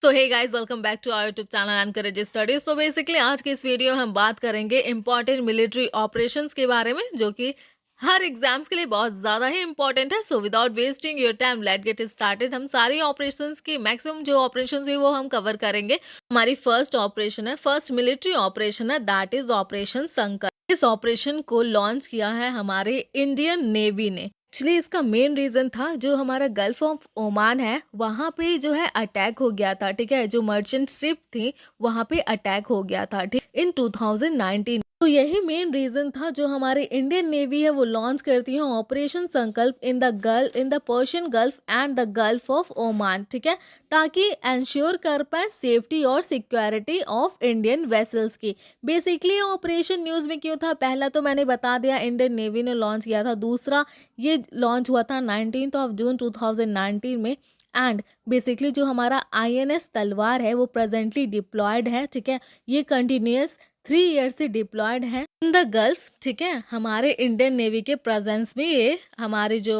So hey guys, welcome back to our YouTube channel encourage study. So basically आज के इस video में हम बात करेंगे इंपॉर्टेंट मिलिट्री ऑपरेशंस के बारे में, जो कि हर एग्जाम्स के लिए बहुत ज़्यादा ही इंपॉर्टेंट है। So without wasting your time let get started. हम सारी ऑपरेशंस की मैक्सिमम जो ऑपरेशंस है वो हम कवर करेंगे। हमारी फर्स्ट ऑपरेशन है, फर्स्ट मिलिट्री ऑपरेशन है, दैट इज ऑपरेशन संकल्प। इस ऑपरेशन को लॉन्च किया है हमारे इंडियन नेवी ने। एक्चुअली इसका मेन रीजन था, जो हमारा गल्फ ऑफ ओमान है वहां पे जो है अटैक हो गया था। ठीक है, जो मर्चेंट शिप थी वहां पे अटैक हो गया था ठीक इन 2019। तो यही मेन रीजन था जो हमारे इंडियन नेवी है वो लॉन्च करती है ऑपरेशन संकल्प in the Persian gulf and the gulf of Oman. ठीक है, ताकि इंश्योर कर पाए सेफ्टी और सिक्योरिटी ऑफ इंडियन वेसल्स की। बेसिकली ऑपरेशन न्यूज में क्यों था, पहला तो मैंने बता दिया, इंडियन नेवी ने लॉन्च किया था। दूसरा, ये लॉन्च हुआ था 19 ऑफ जून 2019 में। एंड बेसिकली जो हमारा INS तलवार है वो प्रेजेंटली डिप्लॉयड है। ठीक है, ये कंटिन्यूस 3 ईयर से डिप्लॉयड है इन द गल्फ। ठीक है, हमारे इंडियन नेवी के प्रेजेंस में ये हमारी जो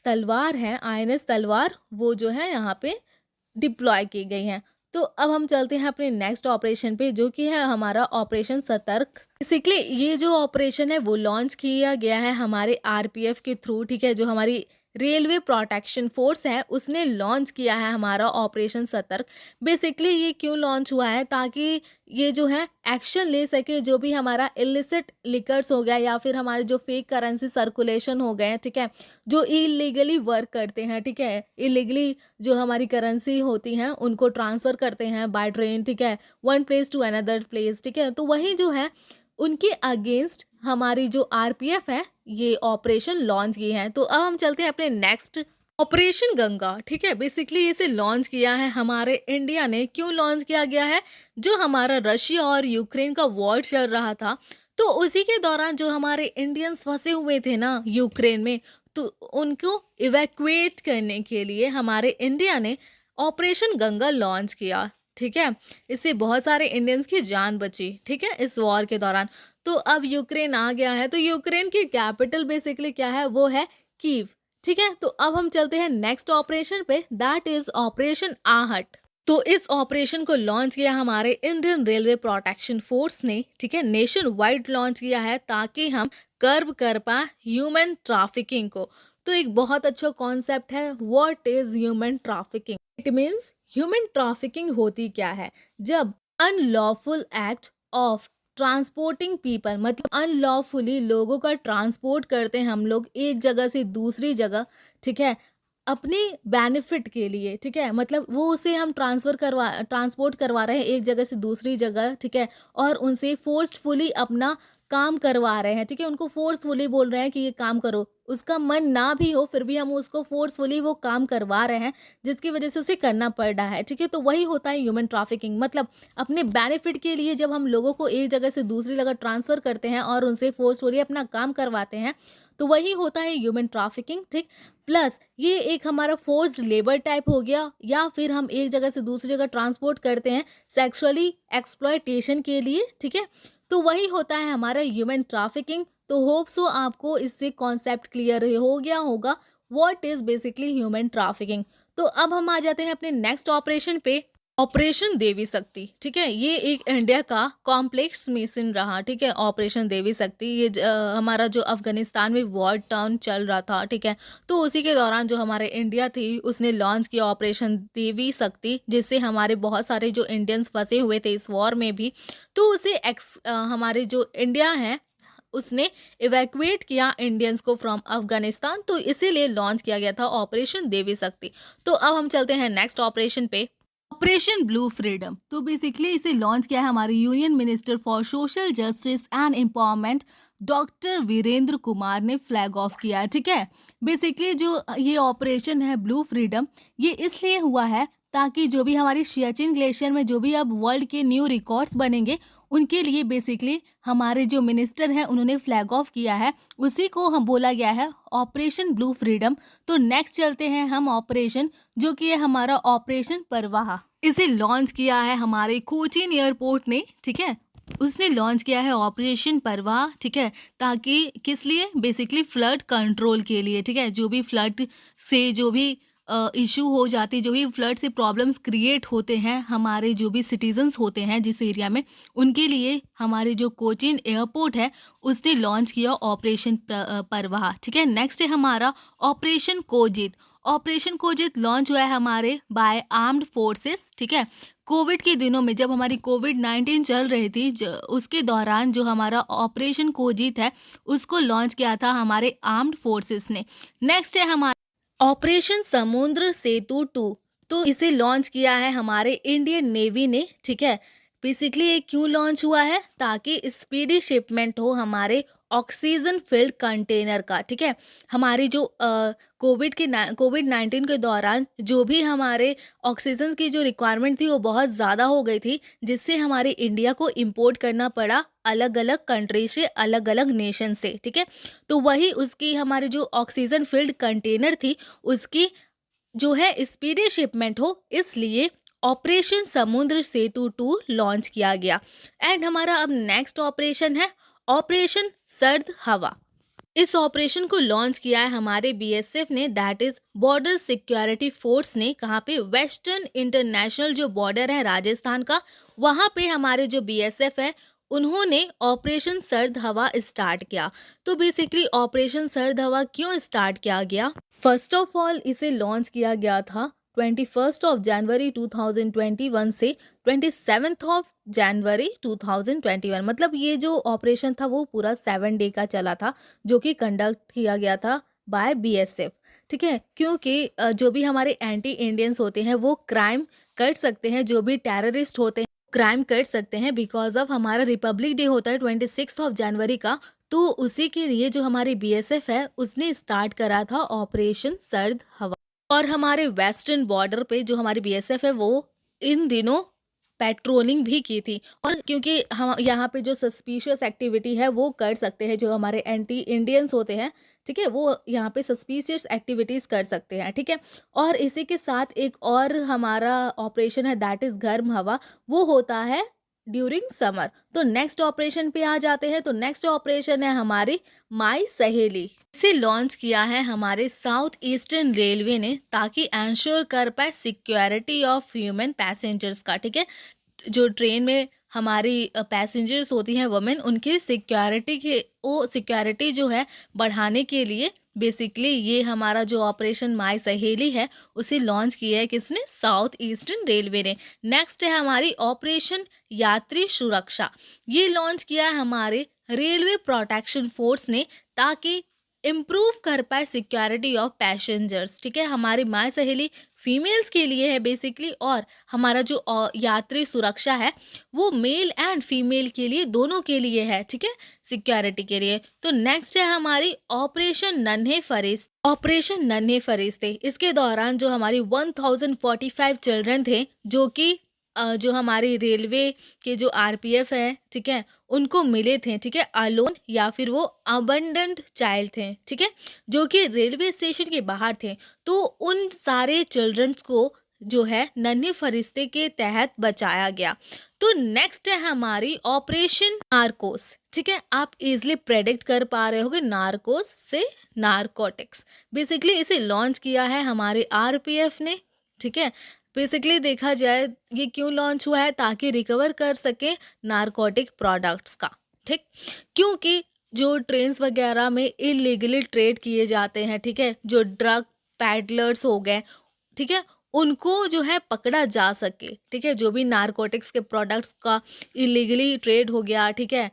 तलवार है INS तलवार, वो जो है यहाँ पे डिप्लॉय की गई हैं। तो अब हम चलते हैं अपने नेक्स्ट ऑपरेशन पे, जो कि है हमारा ऑपरेशन सतर्क। बेसिकली ये जो ऑपरेशन है वो लॉन्च किया गया है हमारे RPF के थ्रू। ठीक है, जो हमारी रेलवे प्रोटेक्शन फोर्स है उसने लॉन्च किया है हमारा ऑपरेशन सतर्क। बेसिकली ये क्यों लॉन्च हुआ है, ताकि ये जो है एक्शन ले सके जो भी हमारा इलिसिट लिकर्स हो गया या फिर हमारे जो फेक करेंसी सर्कुलेशन हो गए हैं। ठीक है, जो इलीगली वर्क करते हैं। ठीक है, इलीगली जो हमारी करेंसी होती हैं उनको ट्रांसफ़र करते हैं बाय ट्रेन। ठीक है, one place to another place. ठीक है, तो वही जो है उनके अगेंस्ट हमारी जो RPF है ये ऑपरेशन लॉन्च की है। तो अब हम चलते हैं अपने नेक्स्ट ऑपरेशन गंगा। ठीक है, बेसिकली इसे लॉन्च किया है हमारे इंडिया ने। क्यों लॉन्च किया गया है, जो हमारा रशिया और यूक्रेन का वॉर चल रहा था, तो उसी के दौरान जो हमारे इंडियंस फंसे हुए थे ना यूक्रेन में, तो उनको इवैक्यूएट करने के लिए हमारे इंडिया ने ऑपरेशन गंगा लॉन्च किया। ठीक है, इससे बहुत सारे इंडियंस की जान बची। ठीक है, इस वॉर के दौरान। तो अब यूक्रेन आ गया है, तो यूक्रेन की कैपिटल बेसिकली क्या है, वो है कीव। ठीक है, तो अब हम चलते हैं नेक्स्ट ऑपरेशन पे, दैट इज ऑपरेशन आहट। तो इस ऑपरेशन को लॉन्च किया हमारे इंडियन रेलवे प्रोटेक्शन फोर्स ने। ठीक है, नेशन वाइड लॉन्च किया है ताकि हम कर्ब कर पाए ह्यूमन ट्रैफिकिंग को। तो एक बहुत अच्छा कॉन्सेप्ट है, what is human trafficking. It means human trafficking होती क्या है, जब unlawful act of transporting people, मतलब अनलॉफुली लोगों का ट्रांसपोर्ट करते हैं हम लोग एक जगह से दूसरी जगह। ठीक है, अपने बेनिफिट के लिए। ठीक है, मतलब वो उसे हम ट्रांसपोर्ट करवा रहे हैं एक जगह से दूसरी जगह। ठीक है, और उनसे फोर्सफुली अपना काम करवा रहे हैं। ठीक है, उनको फोर्सफुली बोल रहे हैं कि ये काम करो, उसका मन ना भी हो फिर भी हम उसको फोर्सफुली वो काम करवा रहे हैं, जिसकी वजह से उसे करना पड़ रहा है। ठीक है, तो वही होता है ह्यूमन ट्रैफिकिंग। मतलब अपने बेनिफिट के लिए जब हम लोगों को एक जगह से दूसरी जगह ट्रांसफ़र करते हैं और उनसे फोर्सफुली अपना काम करवाते हैं, तो वही होता है ह्यूमन ट्रैफिकिंग। ठीक, प्लस ये एक हमारा फोर्स्ड लेबर टाइप हो गया, या फिर हम एक जगह से दूसरी जगह ट्रांसपोर्ट करते हैं सेक्सुअली एक्सप्लॉयटेशन के लिए। ठीक है, तो वही होता है हमारा ह्यूमन ट्रैफिकिंग। तो होप सो आपको इससे कॉन्सेप्ट क्लियर हो गया होगा what is basically human trafficking. तो अब हम आ जाते हैं अपने नेक्स्ट ऑपरेशन पे, ऑपरेशन देवी शक्ति। ठीक है, ये एक इंडिया का कॉम्प्लेक्स मिशन रहा। ठीक है, ऑपरेशन देवी शक्ति ये हमारा जो अफगानिस्तान में वॉर टाउन चल रहा था। ठीक है, तो उसी के दौरान जो हमारे इंडिया थी उसने लॉन्च किया ऑपरेशन देवी शक्ति, जिससे हमारे बहुत सारे जो इंडियंस फंसे हुए थे इस वॉर में भी, तो उसे हमारे जो इंडिया है उसने इवैक्यूएट किया इंडियंस को फ्रॉम अफगानिस्तान। तो इसीलिए लॉन्च किया गया था ऑपरेशन देवी शक्ति। तो अब हम चलते हैं नेक्स्ट ऑपरेशन पे, ऑपरेशन ब्लू फ्रीडम। तो बेसिकली इसे लॉन्च किया है हमारे union minister for social justice and empowerment doctor Virendra Kumar ने फ्लैग ऑफ किया है। ठीक है, बेसिकली जो ये ऑपरेशन है ब्लू फ्रीडम, ये इसलिए हुआ है ताकि जो भी हमारी सियाचिन ग्लेशियर में जो भी अब वर्ल्ड के न्यू रिकॉर्ड्स बनेंगे उनके लिए बेसिकली हमारे जो मिनिस्टर हैं उन्होंने फ्लैग ऑफ किया है, उसी को हम बोला गया है ऑपरेशन ब्लू फ्रीडम। तो नेक्स्ट चलते हैं हम ऑपरेशन, जो कि है हमारा ऑपरेशन परवाह। इसे लॉन्च किया है हमारे कोचीन एयरपोर्ट ने। ठीक है, उसने लॉन्च किया है ऑपरेशन परवाह। ठीक है, ताकि किस लिए, बेसिकली फ्लड कंट्रोल के लिए। ठीक है, जो भी फ्लड से जो भी इशू हो जाती, जो भी फ्लड से प्रॉब्लम्स क्रिएट होते हैं, हमारे जो भी सिटीजन्स होते हैं जिस एरिया में, उनके लिए हमारे जो कोचीन एयरपोर्ट है उसने लॉन्च किया ऑपरेशन परवाह। ठीक है, नेक्स्ट है हमारा ऑपरेशन कोजित। ऑपरेशन कोजित लॉन्च हुआ है हमारे बाय आर्म्ड फोर्सेस। ठीक है, कोविड के दिनों में जब हमारी कोविड-19 चल रही थी, उसके दौरान जो हमारा ऑपरेशन कोजित है उसको लॉन्च किया था हमारे आर्म्ड फोर्सेस ने। नेक्स्ट है हमारा ऑपरेशन समुद्र सेतु 2। तो इसे लॉन्च किया है हमारे इंडियन नेवी ने। ठीक है, बेसिकली ये क्यों लॉन्च हुआ है, ताकि स्पीडी शिपमेंट हो हमारे ऑक्सीजन फिल्ड कंटेनर का। ठीक है, हमारी जो कोविड-19 के दौरान जो भी हमारे ऑक्सीजन की जो रिक्वायरमेंट थी वो बहुत ज़्यादा हो गई थी, जिससे हमारे इंडिया को इंपोर्ट करना पड़ा अलग अलग कंट्री से, अलग अलग नेशन से। ठीक है, तो वही उसकी हमारी जो ऑक्सीजन फिल्ड कंटेनर थी उसकी जो है स्पीडी शिपमेंट हो, इसलिए ऑपरेशन समुद्र सेतु 2 लॉन्च किया गया। एंड हमारा अब नेक्स्ट ऑपरेशन है ऑपरेशन सर्द हवा। इस ऑपरेशन को लॉन्च किया है हमारे बीएसएफ ने, that is border security force ने। कहाँ पे, वेस्टर्न इंटरनेशनल जो बॉर्डर है राजस्थान का, वहाँ पे हमारे जो बीएसएफ है उन्होंने ऑपरेशन सर्द हवा स्टार्ट किया। तो बेसिकली ऑपरेशन सर्द हवा क्यों स्टार्ट किया गया, फर्स्ट ऑफ ऑल इसे लॉन्च किया गया था 21 जनवरी 2021 से 27 जनवरी 2021। मतलब ये जो ऑपरेशन था वो पूरा 7 डे का चला था, जो कि कंडक्ट किया गया था बाय बीएसएफ। ठीक है, क्योंकि जो भी हमारे एंटी इंडियंस होते हैं वो क्राइम कर सकते हैं, जो भी टेररिस्ट होते हैं क्राइम कर सकते हैं, बिकॉज ऑफ हमारा रिपब्लिक डे होता है 26 जनवरी का। तो उसी के लिए जो हमारी बीएसएफ है उसने स्टार्ट करा था ऑपरेशन सर्द हवा। और हमारे वेस्टर्न बॉर्डर पे जो हमारी बीएसएफ है वो इन दिनों पेट्रोलिंग भी की थी। और क्योंकि हम यहाँ पे जो सस्पिशियस एक्टिविटी है वो कर सकते हैं, जो हमारे एंटी इंडियंस होते हैं, ठीक है, वो यहाँ पे सस्पिशियस एक्टिविटीज़ कर सकते हैं। ठीक है, और इसी के साथ एक और हमारा ऑपरेशन है दैट इज़ गर्म हवा, वो होता है ड्यूरिंग समर। तो नेक्स्ट ऑपरेशन पे आ जाते हैं। तो नेक्स्ट ऑपरेशन है हमारी माई सहेली। इसे लॉन्च किया है हमारे साउथ ईस्टर्न रेलवे ने, ताकि एंश्योर कर पाए सिक्योरिटी ऑफ ह्यूमन पैसेंजर्स का। ठीक है, जो ट्रेन में हमारी पैसेंजर्स होती हैं वुमेन, उनकी सिक्योरिटी जो है बढ़ाने के लिए बेसिकली ये हमारा जो ऑपरेशन माई सहेली है उसे लॉन्च किया है किसने, साउथ ईस्टर्न रेलवे ने। नेक्स्ट है हमारी ऑपरेशन यात्री सुरक्षा। ये लॉन्च किया है हमारे रेलवे प्रोटेक्शन फोर्स ने, ताकि इम्प्रूव कर पाए सिक्योरिटी ऑफ पैसेंजर्स। ठीक है, हमारी माई सहेली फीमेल्स के लिए है बेसिकली, और हमारा जो यात्री सुरक्षा है वो मेल एंड फीमेल के लिए, दोनों के लिए है। ठीक है, सिक्योरिटी के लिए। तो नेक्स्ट है हमारी ऑपरेशन नन्हे फरिश्ते। ऑपरेशन नन्हे फरिश्ते, इसके दौरान जो हमारी 1045 चिल्ड्रन थे, जो कि जो हमारी रेलवे के जो आरपीएफ है, ठीक है, उनको मिले थे। ठीक है, अलोन या फिर वो अबंडेंट चाइल्ड थे। ठीक है, जो कि रेलवे स्टेशन के बाहर थे। तो उन सारे चिल्ड्रंस को जो है नन्हे फरिश्ते के तहत बचाया गया। तो नेक्स्ट है हमारी ऑपरेशन नार्कोस। ठीक है, आप इजिली प्रेडिक्ट कर पा रहे होगे, नार्कोस से नारकोटिक्स। बेसिकली इसे लॉन्च किया है हमारे आरपीएफ ने। ठीक है, बेसिकली देखा जाए ये क्यों लॉन्च हुआ है, ताकि रिकवर कर सके नारकोटिक प्रोडक्ट्स का। ठीक, क्योंकि जो ट्रेन्स वगैरह में इलीगली ट्रेड किए जाते हैं, ठीक है, जो ड्रग पैडलर्स हो गए, ठीक है, उनको जो है पकड़ा जा सके। ठीक है, जो भी नारकोटिक्स के प्रोडक्ट्स का इलीगली ट्रेड हो गया, ठीक है,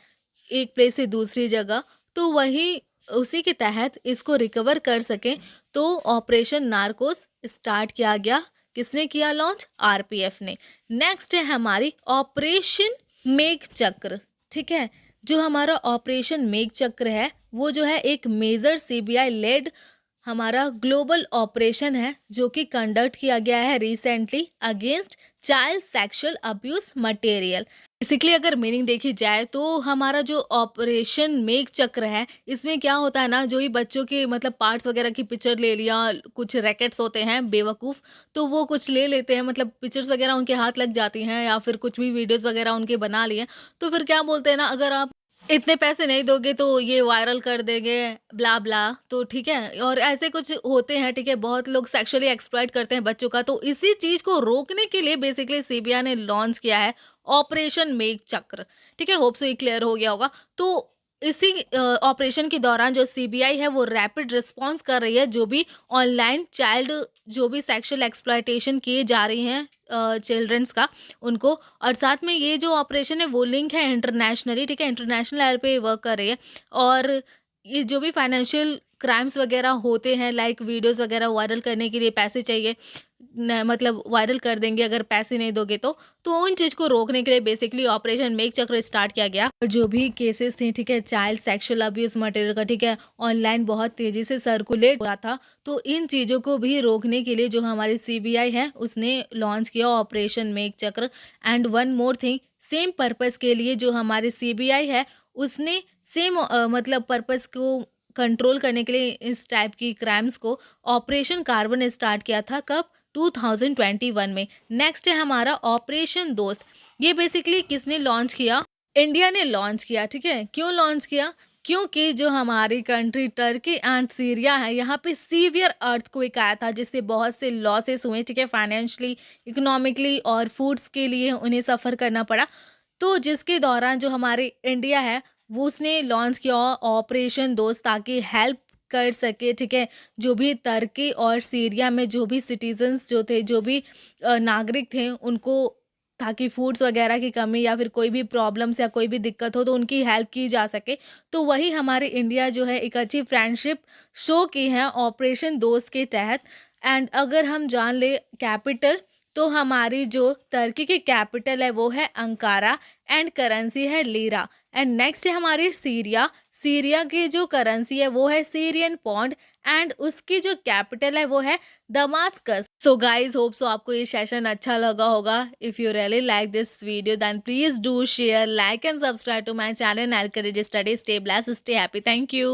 एक प्लेस से दूसरी जगह, तो वही उसी के तहत इसको रिकवर कर सकें। तो ऑपरेशन नार्कोस स्टार्ट किया गया। किसने किया लॉन्च, आरपीएफ ने। नेक्स्ट है हमारी ऑपरेशन मेघ चक्र। ठीक है, जो हमारा ऑपरेशन मेघ चक्र है वो जो है एक मेजर सीबीआई लेड हमारा ग्लोबल ऑपरेशन है, जो कि कंडक्ट किया गया है recently against child sexual abuse material. Basically अगर मीनिंग देखी जाए तो हमारा जो ऑपरेशन मेघ चक्र है, इसमें क्या होता है ना, जो ही बच्चों के मतलब पार्ट्स वगैरह की पिक्चर ले लिया, कुछ रैकेट्स होते हैं बेवकूफ़, तो वो कुछ ले लेते हैं, मतलब पिक्चर्स वगैरह उनके हाथ लग जाती हैं, या फिर कुछ भी वीडियोस वगैरह उनके बना लिए, तो फिर क्या बोलते हैं ना, अगर आप इतने पैसे नहीं दोगे तो ये वायरल कर देंगे, ब्ला ब्ला। तो ठीक है, और ऐसे कुछ होते हैं, ठीक है, बहुत लोग सेक्सुअली एक्सप्लॉइट करते हैं बच्चों का। तो इसी चीज को रोकने के लिए बेसिकली सीबीआई ने लॉन्च किया है ऑपरेशन मेघ चक्र। ठीक है, होप सो ये क्लियर हो गया होगा। तो इसी ऑपरेशन के दौरान जो सीबीआई है वो रैपिड रिस्पॉन्स कर रही है, जो भी ऑनलाइन चाइल्ड, जो भी सेक्सुअल एक्सप्लॉइटेशन किए जा रही हैं चिल्ड्रंस का, उनको। और साथ में ये जो ऑपरेशन है वो लिंक है इंटरनेशनली, ठीक है, इंटरनेशनल लेवल पे वर्क कर रही है। और ये जो भी फाइनेंशियल क्राइम्स वगैरह होते हैं, लाइक वीडियोस वगैरह वायरल करने के लिए पैसे चाहिए, मतलब वायरल कर देंगे अगर पैसे नहीं दोगे तो उन चीज़ को रोकने के लिए बेसिकली ऑपरेशन मेघ चक्र स्टार्ट किया गया। और जो भी केसेस थे, ठीक है, चाइल्ड सेक्सुअल अब्यूज मटेरियल का, ठीक है, ऑनलाइन बहुत तेजी से सर्कुलेट हो रहा था। तो इन चीज़ों को भी रोकने के लिए जो हमारी सीबीआई है उसने लॉन्च किया ऑपरेशन मेघ चक्र। And one more thing, same purpose के लिए जो हमारी सीबीआई है उसने सेम मतलब पर्पस को कंट्रोल करने के लिए इस टाइप की क्राइम्स को ऑपरेशन कार्बन स्टार्ट किया था। कब? 2021 में। नेक्स्ट है हमारा ऑपरेशन दोस्त। ये बेसिकली किसने लॉन्च किया? इंडिया ने लॉन्च किया। ठीक है, क्यों लॉन्च किया? क्योंकि जो हमारी कंट्री टर्की एंड सीरिया है, यहाँ पे सीवियर अर्थक्वेक आया था, जिससे बहुत से लॉसेस हुए, ठीक है, फाइनेंशियली, इकोनॉमिकली और फूड्स के लिए उन्हें सफ़र करना पड़ा। तो जिसके दौरान जो हमारे इंडिया है वो उसने लॉन्च किया ऑपरेशन दोस्त, ताकि हेल्प कर सके, ठीक है, जो भी तुर्की और सीरिया में जो भी सिटीजन्स जो थे, जो भी नागरिक थे, उनको, ताकि फूड्स वगैरह की कमी या फिर कोई भी प्रॉब्लम्स या कोई भी दिक्कत हो तो उनकी हेल्प की जा सके। तो वही हमारे इंडिया जो है एक अच्छी फ्रेंडशिप शो की है ऑपरेशन दोस्त के तहत। एंड अगर हम जान ले कैपिटल, तो हमारी जो तुर्की की कैपिटल है वो है अंकारा एंड करेंसी है लीरा। एंड नेक्स्ट है हमारी सीरिया। सीरिया की जो करेंसी है वो है सीरियन पॉन्ड एंड उसकी जो कैपिटल है वो है Damascus. So guys, hope so आपको ये सेशन अच्छा लगा होगा। If you really like this video then please do share, like and subscribe to my channel and encourage study. Stay blessed, stay happy. Thank you.